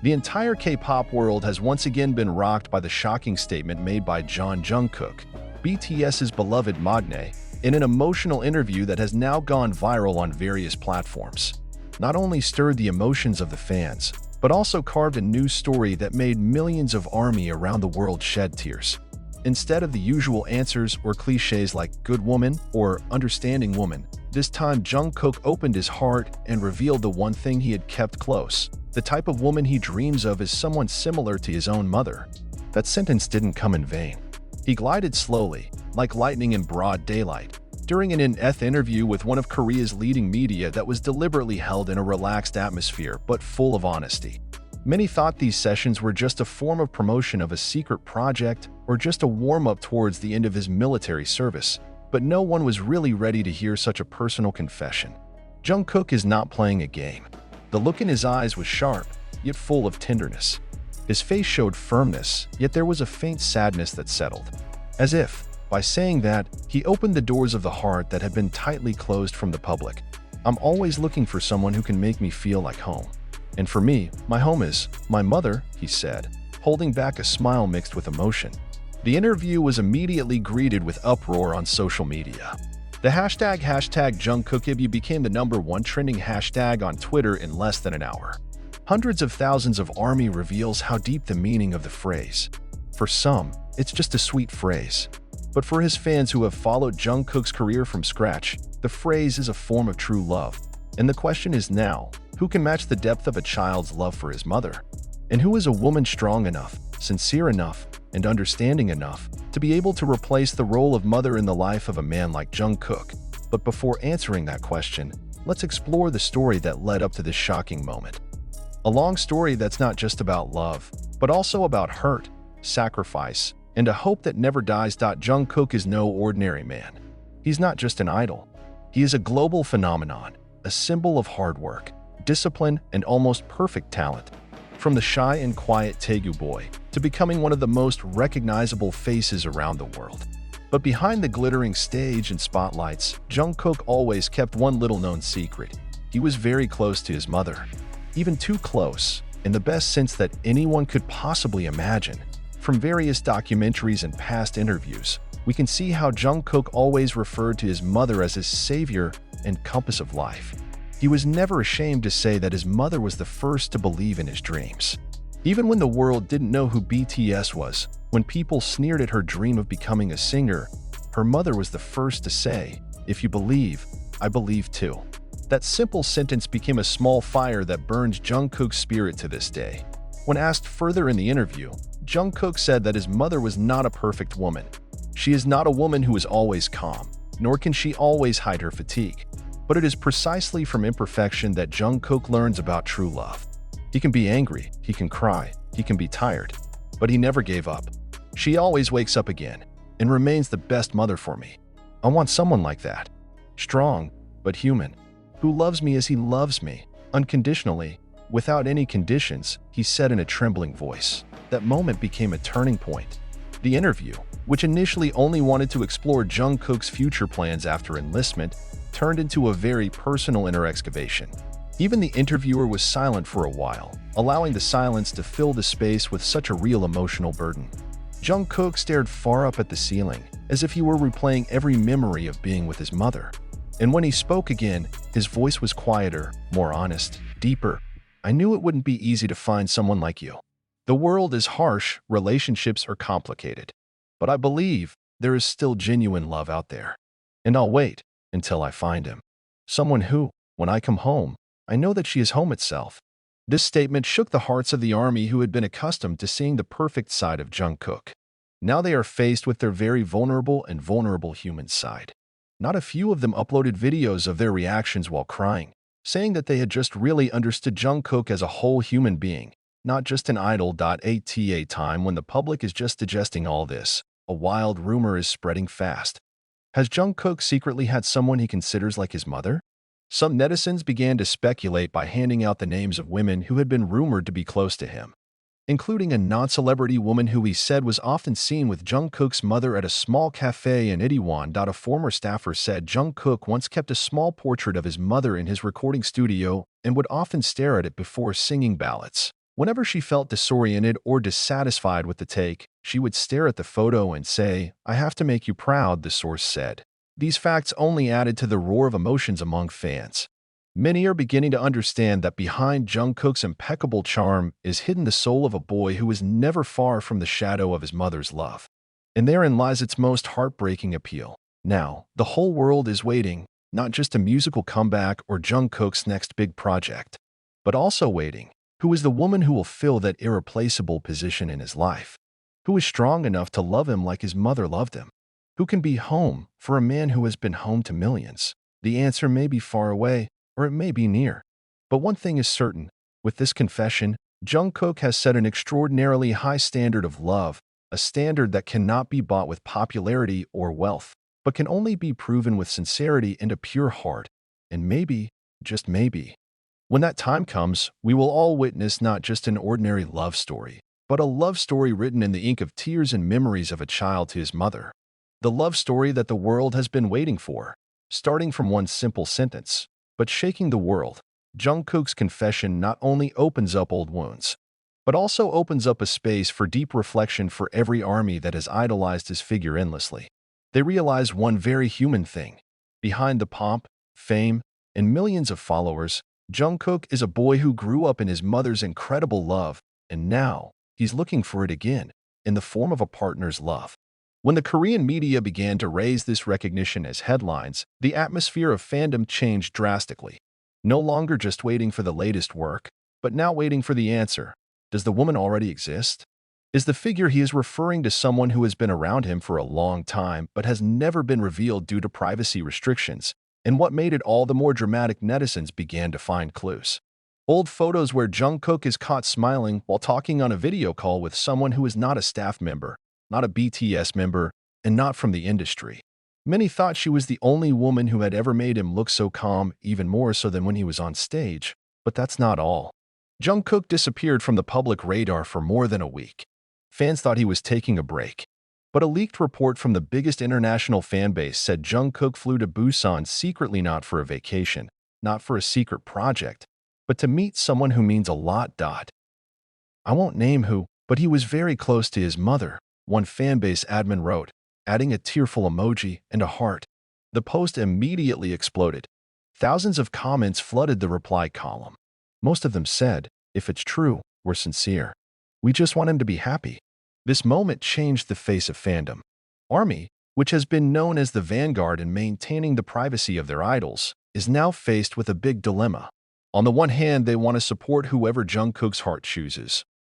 The entire K-pop world has once again been rocked by the shocking statement made by Jungkook, BTS's beloved magne, in an emotional interview that has now gone viral on various platforms. Not only stirred the emotions of the fans, but also carved a news story that made millions of ARMY around the world shed tears. Instead of the usual answers or cliches like good woman or understanding woman, this time Jungkook opened his heart and revealed the one thing he had kept close. The type of woman he dreams of is someone similar to his own mother. That sentence didn't come in vain. He glided slowly, like lightning in broad daylight, during an in-depth interview with one of Korea's leading media that was deliberately held in a relaxed atmosphere but full of honesty. Many thought these sessions were just a form of promotion of a secret project or just a warm-up towards the end of his military service, but no one was really ready to hear such a personal confession. Jungkook is not playing a game. The look in his eyes was sharp, yet full of tenderness. His face showed firmness, yet there was a faint sadness that settled. As if, by saying that, he opened the doors of the heart that had been tightly closed from the public. I'm always looking for someone who can make me feel like home. And for me, my home is my mother, he said, holding back a smile mixed with emotion. The interview was immediately greeted with uproar on social media. The hashtag #JungkookIbu became the #1 trending hashtag on Twitter in less than an hour. Hundreds of thousands of ARMY reveals how deep the meaning of the phrase. For some, it's just a sweet phrase. But for his fans who have followed Jungkook's career from scratch, the phrase is a form of true love. And the question is now, who can match the depth of a child's love for his mother? And who is a woman strong enough, sincere enough, and understanding enough to be able to replace the role of mother in the life of a man like Jungkook? But before answering that question, let's explore the story that led up to this shocking moment. A long story that's not just about love, but also about hurt, sacrifice, and a hope that never dies. Jungkook is no ordinary man. He's not just an idol. He is a global phenomenon, a symbol of hard work, discipline, and almost perfect talent. From the shy and quiet Taegu boy to becoming one of the most recognizable faces around the world. But behind the glittering stage and spotlights, Jungkook always kept one little-known secret. He was very close to his mother. Even too close, in the best sense that anyone could possibly imagine. From various documentaries and past interviews, we can see how Jungkook always referred to his mother as his savior and compass of life. He was never ashamed to say that his mother was the first to believe in his dreams. Even when the world didn't know who BTS was, when people sneered at her dream of becoming a singer, her mother was the first to say, "If you believe, I believe too." That simple sentence became a small fire that burns Jungkook's spirit to this day. When asked further in the interview, Jungkook said that his mother was not a perfect woman. She is not a woman who is always calm, nor can she always hide her fatigue. But it is precisely from imperfection that Jungkook learns about true love. He can be angry, he can cry, he can be tired, but he never gave up. She always wakes up again and remains the best mother for me. I want someone like that. Strong, but human, who loves me as he loves me, unconditionally, without any conditions, he said in a trembling voice. That moment became a turning point. The interview, which initially only wanted to explore Jungkook's future plans after enlistment, turned into a very personal inner excavation. Even the interviewer was silent for a while, allowing the silence to fill the space with such a real emotional burden. Jungkook stared far up at the ceiling, as if he were replaying every memory of being with his mother. And when he spoke again, his voice was quieter, more honest, deeper. "I knew it wouldn't be easy to find someone like you. The world is harsh, relationships are complicated. But I believe there is still genuine love out there. And I'll wait until I find him. Someone who, when I come home, I know that she is home itself." This statement shook the hearts of the ARMY who had been accustomed to seeing the perfect side of Jungkook. Now they are faced with their very vulnerable human side. Not a few of them uploaded videos of their reactions while crying, saying that they had just really understood Jungkook as a whole human being, not just an idol. At a time when the public is just digesting all this, a wild rumor is spreading fast. Has Jungkook secretly had someone he considers like his mother? Some netizens began to speculate by handing out the names of women who had been rumored to be close to him, including a non-celebrity woman who he said was often seen with Jungkook's mother at a small cafe in Itaewon. A former staffer said Jungkook once kept a small portrait of his mother in his recording studio and would often stare at it before singing ballads. Whenever she felt disoriented or dissatisfied with the take, she would stare at the photo and say, "I have to make you proud," the source said. These facts only added to the roar of emotions among fans. Many are beginning to understand that behind Jungkook's impeccable charm is hidden the soul of a boy who was never far from the shadow of his mother's love. And therein lies its most heartbreaking appeal. Now, the whole world is waiting, not just a musical comeback or Jungkook's next big project, but also waiting. Who is the woman who will fill that irreplaceable position in his life? Who is strong enough to love him like his mother loved him? Who can be home for a man who has been home to millions? The answer may be far away, or it may be near. But one thing is certain, with this confession, Jungkook has set an extraordinarily high standard of love, a standard that cannot be bought with popularity or wealth, but can only be proven with sincerity and a pure heart. And maybe, just maybe, when that time comes, we will all witness not just an ordinary love story, but a love story written in the ink of tears and memories of a child to his mother. The love story that the world has been waiting for, starting from one simple sentence, but shaking the world. Jungkook's confession not only opens up old wounds, but also opens up a space for deep reflection for every army that has idolized his figure endlessly. They realize one very human thing. Behind the pomp, fame, and millions of followers, Jungkook is a boy who grew up in his mother's incredible love, and now he's looking for it again, in the form of a partner's love. When the Korean media began to raise this recognition as headlines, the atmosphere of fandom changed drastically. No longer just waiting for the latest work, but now waiting for the answer. Does the woman already exist? Is the figure he is referring to someone who has been around him for a long time but has never been revealed due to privacy restrictions? And what made it all the more dramatic, netizens began to find clues. Old photos where Jungkook is caught smiling while talking on a video call with someone who is not a staff member, not a BTS member, and not from the industry. Many thought she was the only woman who had ever made him look so calm, even more so than when he was on stage. But that's not all. Jungkook disappeared from the public radar for more than a week. Fans thought he was taking a break. But a leaked report from the biggest international fanbase said Jungkook flew to Busan secretly, not for a vacation, not for a secret project, but to meet someone who means a lot. I won't name who, but he was very close to his mother, one fanbase admin wrote, adding a tearful emoji and a heart. The post immediately exploded. Thousands of comments flooded the reply column. Most of them said, "If it's true, we're sincere. We just want him to be happy." This moment changed the face of fandom. ARMY, which has been known as the vanguard in maintaining the privacy of their idols, is now faced with a big dilemma. On the one hand, they want to support whoever Jungkook's heart chooses.